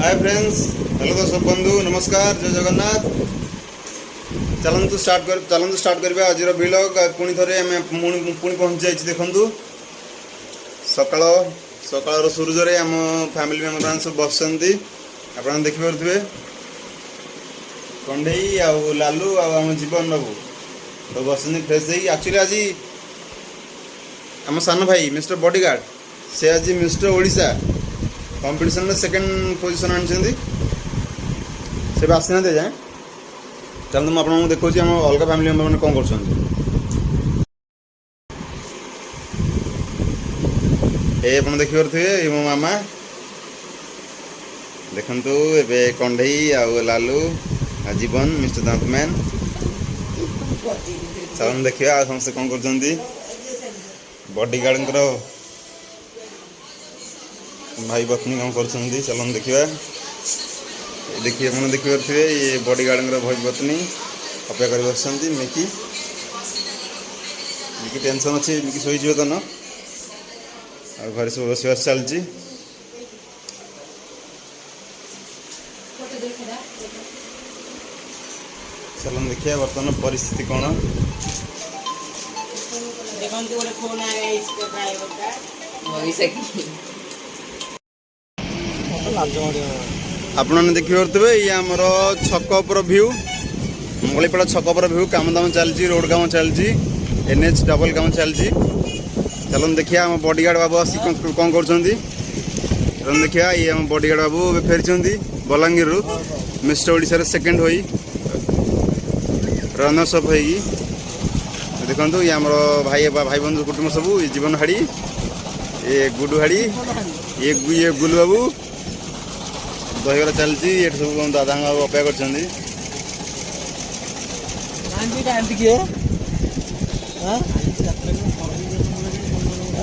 Hi friends, hello दर्शक बंधु, नमस्कार, जय जगन्नाथ। चलतु स्टार्ट करवा आज व्लॉग। पुणी थे पुणी पहुँची जाइए। देखु सकाल सकाल सूरज आम फैमिली मेम्बर मैंने सब बस आप देखिपे कंढई आउ लालू आम जीवन बाबू तो बस फ्रेश एक्चुअली आज आम सान भाई मिस्टर बॉडीगार्ड से आज मिस्टर ओडिशा कंपटीशन में सेकेंड पोजीशन आनी से आसी ना जाए। चलते मुझे आपको देखा आम अलग फैमिली मेम्बर मैंने कौन कर देखी पारे मो मामा देखु ए कंढई आउ लालू आ जीवन मिस्टर दांतमैन। चल देखिए समस्त कौन कर बॉडीगार्ड भाई पत्नी कौन कर चलन देखा। देखिए आप देखिपे ये बॉडीगार्ड भाई पत्नी अपेक्षा कर बस मिकी मिकी टेंशन अच्छी मिकी शोज तो न घर सब बस चलती। चलन देखिए बर्तमान परिस्थिति कौन। आपने देखिपे ये आमर छक उपर व्यू मंगलीपड़ा छक उपर व्यू काम दाम चलती रोड काम चलती NH डबल काम चलती। चलन देखिए आम बॉडीगार्ड बाबू आसी कौन कर देखिए ये आम बॉडीगार्ड बाबू फेरी बलांगीर मिस्टर ओडिशा सेकेंड होई रनर्स अप होगी। देखो ये आम भाई भाई बंधु कुटुंब सब ये जीवन हाड़ी ये गुडू हाड़ी ये गुलू बाबू दहीबरा चलती ये सब दादा अपेक्षा कर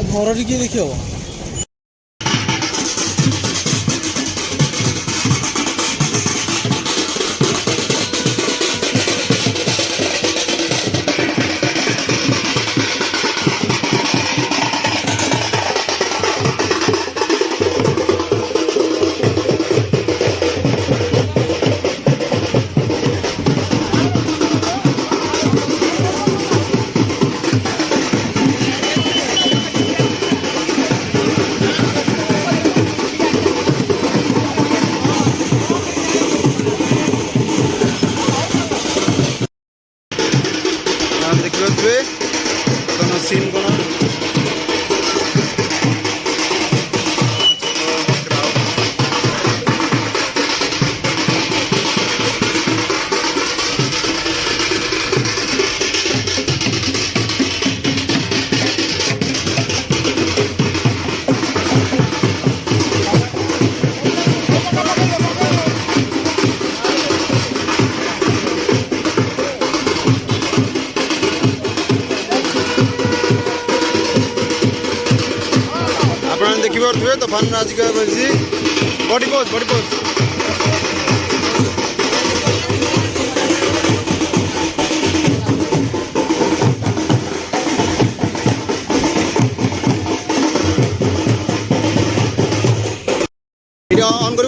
घर टे देखिए। सीन कौन देखिए तूफान आज बॉडी पोज ऑन कर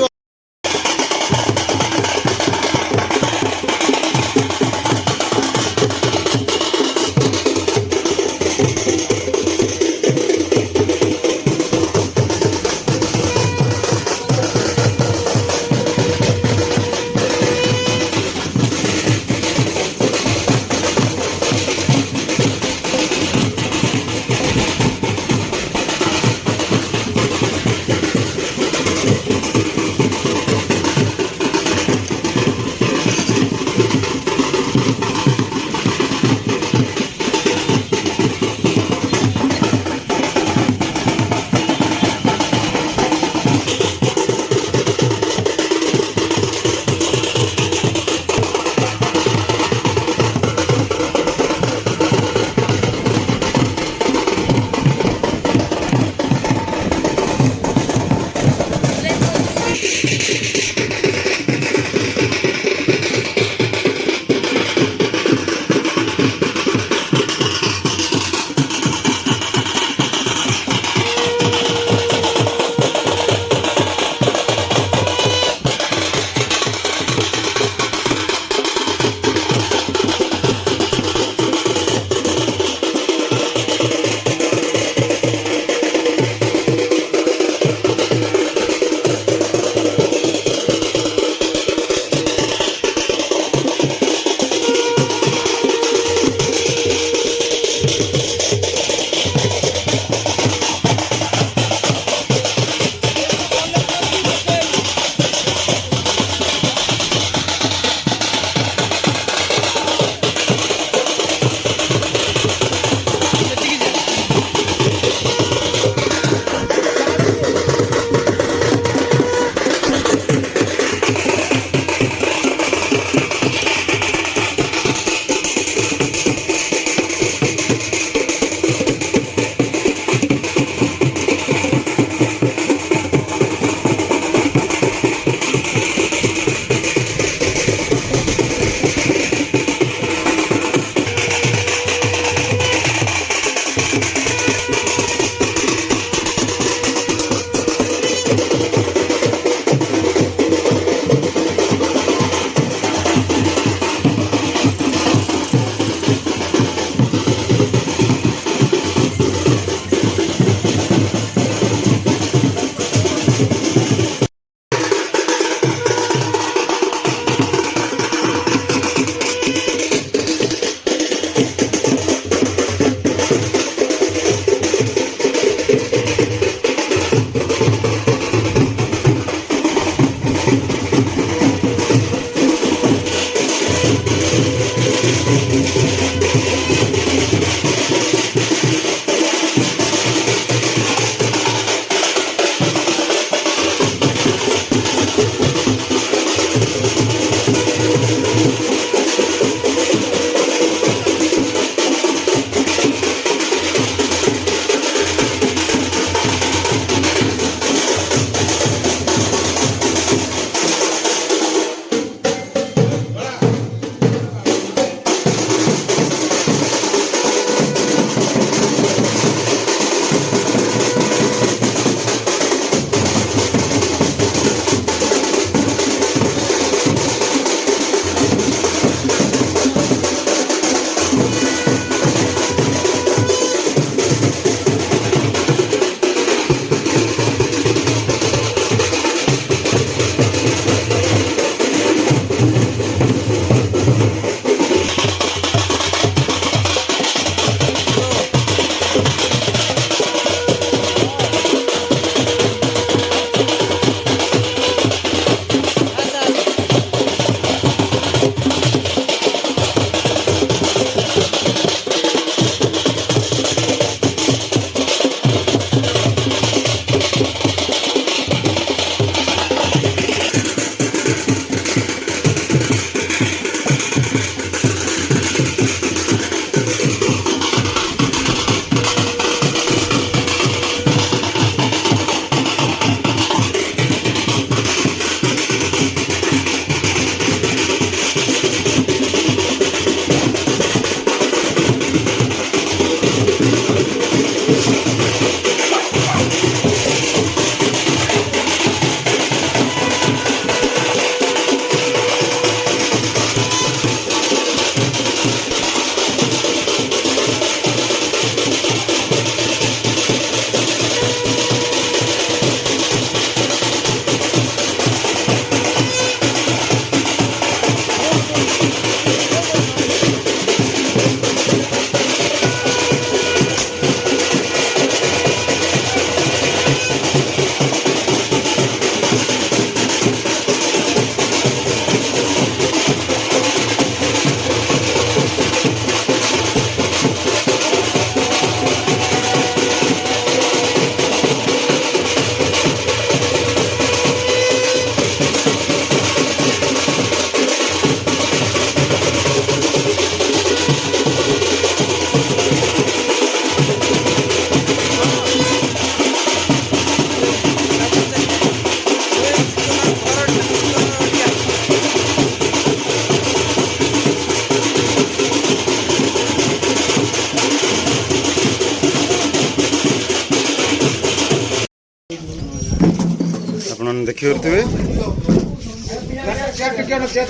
आपन देखि परथिबे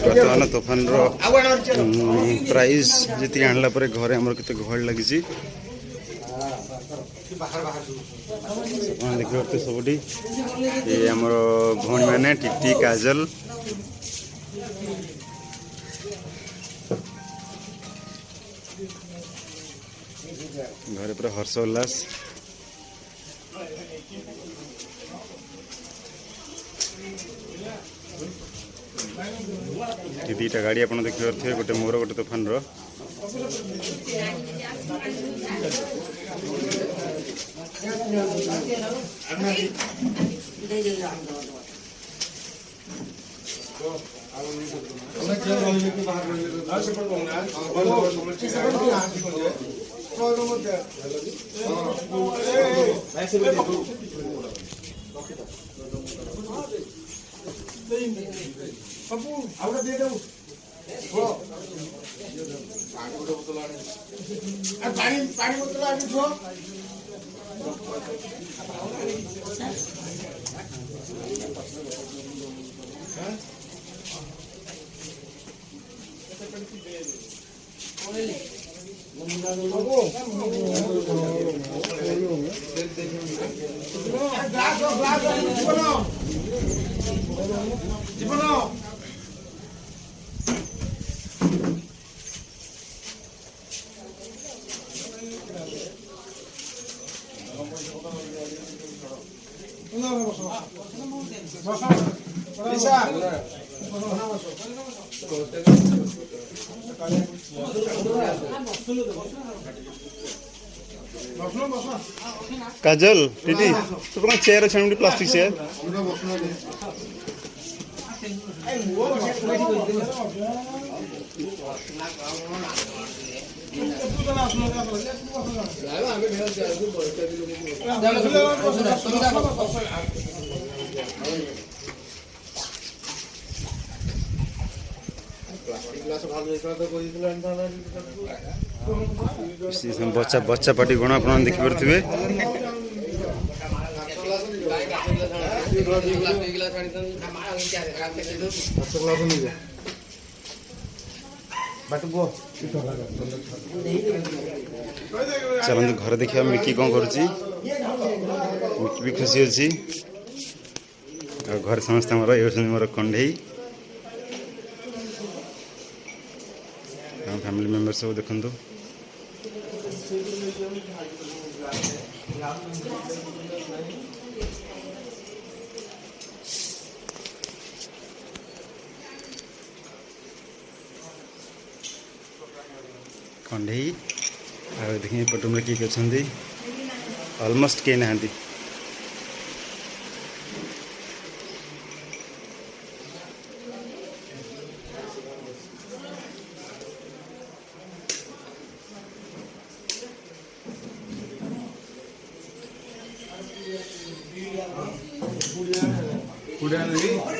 वर्तमान तूफान रो प्राइस जति आणला परे घरे हमर केते गहळ लागिछि देखि परथे सबडी ए हमर भौणी माने टिटी काजल घरे पूरा हर्ष उल्लास दीटा गाड़ी आप देखिए गोटे मोर गोटे तूफान रो काजल टीटी तो कौन चेयर छान प्लास्टिक चेयर बच्चा बच्चा पार्टी गण आप देखी पारे चलते घर देखा मिकी कौन करुच्ची मिकी भी खुशी अच्छी घर समस्त मोर कंढेई फैमिली मेंबर सब देखु कंढेई देखिए पटुम किए अच्छे ऑलमोस्ट किए ना Udah